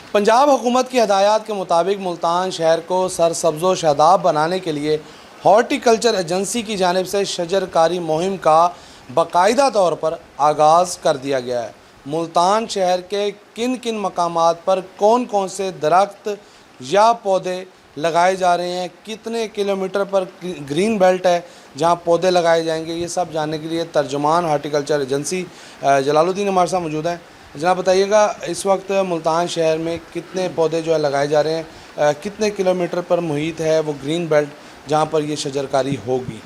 पंजाब हुकूमत की हदायत के मुताबिक मुल्तान शहर को सरसब्ज़ व शादाब बनाने के लिए हॉर्टिकल्चर एजेंसी की जानिब से शजरकारी मुहिम का बाकायदा तौर पर आगाज़ कर दिया गया है। मुल्तान शहर के किन किन मकामात पर कौन कौन से दरख्त या पौधे लगाए जा रहे हैं, कितने किलोमीटर पर ग्रीन बेल्ट है जहां पौधे लगाए जाएंगे, ये सब जानने के लिए तर्जुमान हॉर्टिकल्चर एजेंसी जलालुद्दीन हमारे साथ मौजूद हैं। जनाब बताइएगा, इस वक्त मुल्तान शहर में कितने पौधे जो है लगाए जा रहे हैं, कितने किलोमीटर पर मुहित है वो ग्रीन बेल्ट जहाँ पर ये शजरकारी होगी?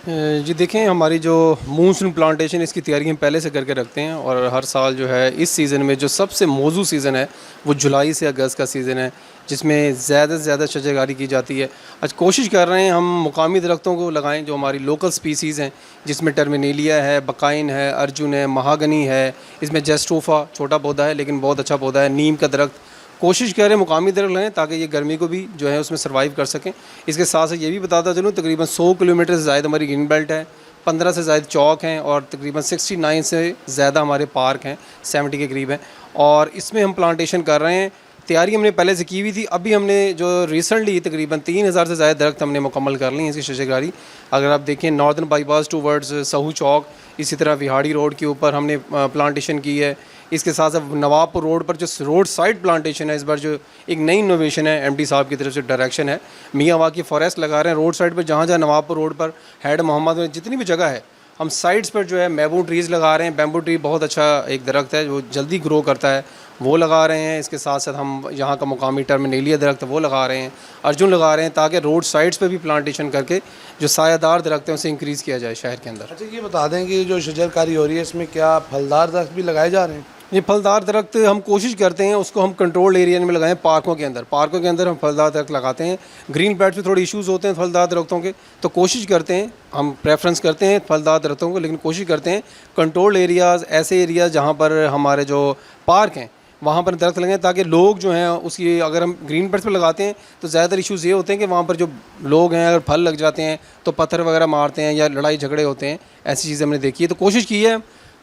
जी देखें, हमारी जो मूनसून प्लांटेशन इसकी तैयारी हम पहले से करके रखते हैं और हर साल जो है इस सीज़न में जो सबसे मौजू सीज़न है वो जुलाई से अगस्त का सीज़न है, जिसमें ज़्यादा से ज़्यादा शजरकारी की जाती है। आज कोशिश कर रहे हैं हम मुकामी दरख्तों को लगाएं जो हमारी लोकल स्पीसीज़ हैं, जिसमें टर्मिनेलिया है, बकाइन है, अर्जुन है, महागनी है, इसमें जेस्टोफा छोटा पौधा है लेकिन बहुत अच्छा पौधा है, नीम का दरख्त। कोशिश करें मुकामी दरख्त लगाएं ताकि ये गर्मी को भी जो है उसमें सर्वाइव कर सकें। इसके साथ साथ ये भी बताता चलूँ, तकरीबन 100 किलोमीटर से ज़्यादा हमारी ग्रीन बेल्ट है, 15 से ज़्यादा चौक हैं और तकरीबन 69 से ज़्यादा हमारे पार्क हैं, 70 के करीब हैं। और इसमें हम प्लांटेशन कर रहे हैं। तैयारी हमने पहले से की हुई थी। अभी हमने जो रिसेंटली तकरीबन 3000 से ज़्यादा दरख्त हमने मुकम्मल कर ली हैं इसकी शजरकारी। अगर आप देखें नॉर्दर्न बाईपास टूवर्ड्स सहू चौक, इसी तरह विहाड़ी रोड के ऊपर हमने प्लांटेशन की है। इसके साथ साथ नवाबपुर रोड पर जो रोड साइड प्लांटेशन है, इस बार जो एक नई इनोवेशन है एमडी साहब की तरफ से डायरेक्शन है, मियाँ वाकी फॉरेस्ट लगा रहे हैं रोड साइड पर। जहाँ जहाँ नवाबपुर रोड पर हैड मोहम्मद में जितनी भी जगह है, हम साइड्स पर जो है बैम्बू ट्रीज़ लगा रहे हैं। बैम्बू ट्री बहुत अच्छा एक दरख्त है जो जल्दी ग्रो करता है, वो लगा रहे हैं। इसके साथ साथ हम यहाँ का मुकामी टर्मिनेलिया दरख्त वो लगा रहे हैं, अर्जुन लगा रहे हैं, ताकि रोड साइड्स पे भी प्लांटेशन करके जो सायादार दरख्त हैं उसे इंक्रीज़ किया जाए शहर के अंदर। अच्छा, ये बता दें कि जो शजरकारी हो रही है इसमें क्या फलदार दरख्त भी लगाए जा रहे हैं? ये फलदार दरख्त हम कोशिश करते हैं उसको हम कंट्रोल एरिया में लगाएं, पार्कों के अंदर हम फलदार दरख्त लगाते हैं। ग्रीन बेल्ट पे थोड़े इश्यूज़ होते हैं फलदार दरख्तों के, तो कोशिश करते हैं, हम प्रेफरेंस करते हैं फलदार दरख्तों को, लेकिन कोशिश करते हैं कंट्रोल एरियाज़, ऐसे एरियाज़ जहाँ पर हमारे जो पार्क हैं वहाँ पर दरख्त लगाएं, ताकि लोग जो हैं उसकी, अगर हम ग्रीन बेल्ट पर लगाते हैं तो ज़्यादातर इश्यूज़ ये होते हैं कि वहाँ पर जो लोग हैं अगर फल लग जाते हैं तो पत्थर वगैरह मारते हैं या लड़ाई झगड़े होते हैं, ऐसी चीज़ें हमने देखी है। तो कोशिश की है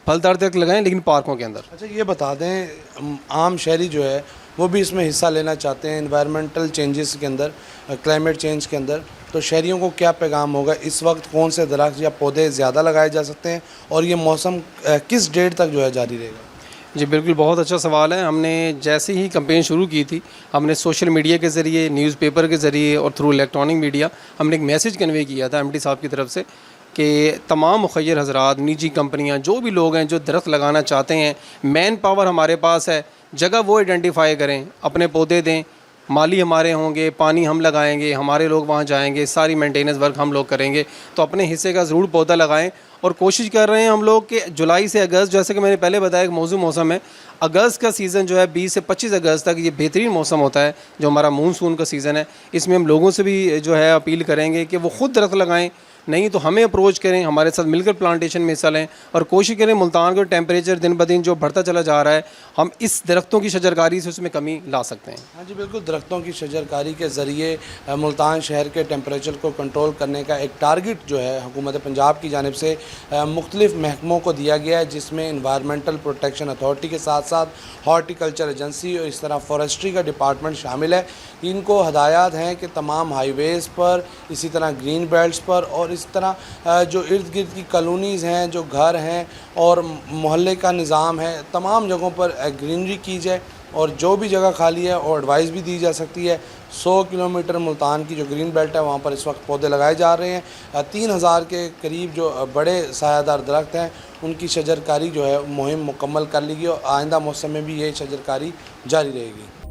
फलदार दरख्त लगाएं लेकिन पार्कों के अंदर। अच्छा, ये बता दें, आम शहरी जो है वो भी इसमें हिस्सा लेना चाहते हैं एनवायरमेंटल चेंजेस के अंदर, क्लाइमेट चेंज के अंदर, तो शहरियों को क्या पैगाम होगा? इस वक्त कौन से दरख्त या पौधे ज़्यादा लगाए जा सकते हैं और ये मौसम किस डेट तक जो है जारी रहेगा? जी बिल्कुल, बहुत अच्छा सवाल है। हमने जैसे ही कैंपेन शुरू की थी, हमने सोशल मीडिया के ज़रिए, न्यूज़पेपर के ज़रिए और थ्रू इलेक्ट्रॉनिक मीडिया हमने एक मैसेज कन्वे किया था एमडी साहब की तरफ से कि तमाम मुखय्यर हज़रात, निजी कंपनियां, जो भी लोग हैं जो दरख्त लगाना चाहते हैं, मैन पावर हमारे पास है, जगह वो आइडेंटिफाई करें, अपने पौधे दें, माली हमारे होंगे, पानी हम लगाएंगे, हमारे लोग वहाँ जाएंगे, सारी मेंटेनेंस वर्क हम लोग करेंगे, तो अपने हिस्से का ज़रूर पौधा लगाएं। और कोशिश कर रहे हैं हम लोग कि जुलाई से अगस्त, जैसे कि मैंने पहले बताया, एक मौसू मौसम है। अगस्त का सीज़न जो है 20 से 25 अगस्त तक ये बेहतरीन मौसम होता है जो हमारा मानसून का सीज़न है। इसमें हम लोगों से भी जो है अपील करेंगे कि वो ख़ुद दरख्त लगाएं, नहीं तो हमें अप्रोच करें, हमारे साथ मिलकर प्लांटेशन में हिस्सा लें और कोशिश करें मुल्तान का टेम्परेचर दिन ब दिन जो बढ़ता चला जा रहा है, हम इस दरख्तों की शजरकारी से उसमें कमी ला सकते हैं। हाँ जी बिल्कुल, दरख्तों की शजरकारी के ज़रिए मुल्तान शहर के टेम्परेचर को कंट्रोल करने का एक टारगेट जो है हुकूमत पंजाब की जानिब से मुख्तलिफ महकमों को दिया गया है, जिसमें इन्वायरमेंटल प्रोटेक्शन अथॉरिटी के साथ साथ हॉर्टिकल्चर एजेंसी और इस तरह फॉरेस्ट्री का डिपार्टमेंट शामिल है। इनको हदायत हैं कि तमाम हाईवेज़ पर, इसी तरह ग्रीन बेल्ट्स पर और इस तरह जो इर्द गिर्द की कॉलोनीज़ हैं, जो घर हैं और मोहल्ले का निज़ाम है, तमाम जगहों पर ग्रीनरी की जाए और जो भी जगह खाली है और एडवाइस भी दी जा सकती है। 100 किलोमीटर मुल्तान की जो ग्रीन बेल्ट है वहाँ पर इस वक्त पौधे लगाए जा रहे हैं। 3000 के करीब जो बड़े सायादार दरख्त हैं उनकी शजरकारी जो है मुहिम मुकम्मल कर ली गई और आइंदा मौसम में भी ये शजरकारी जारी रहेगी।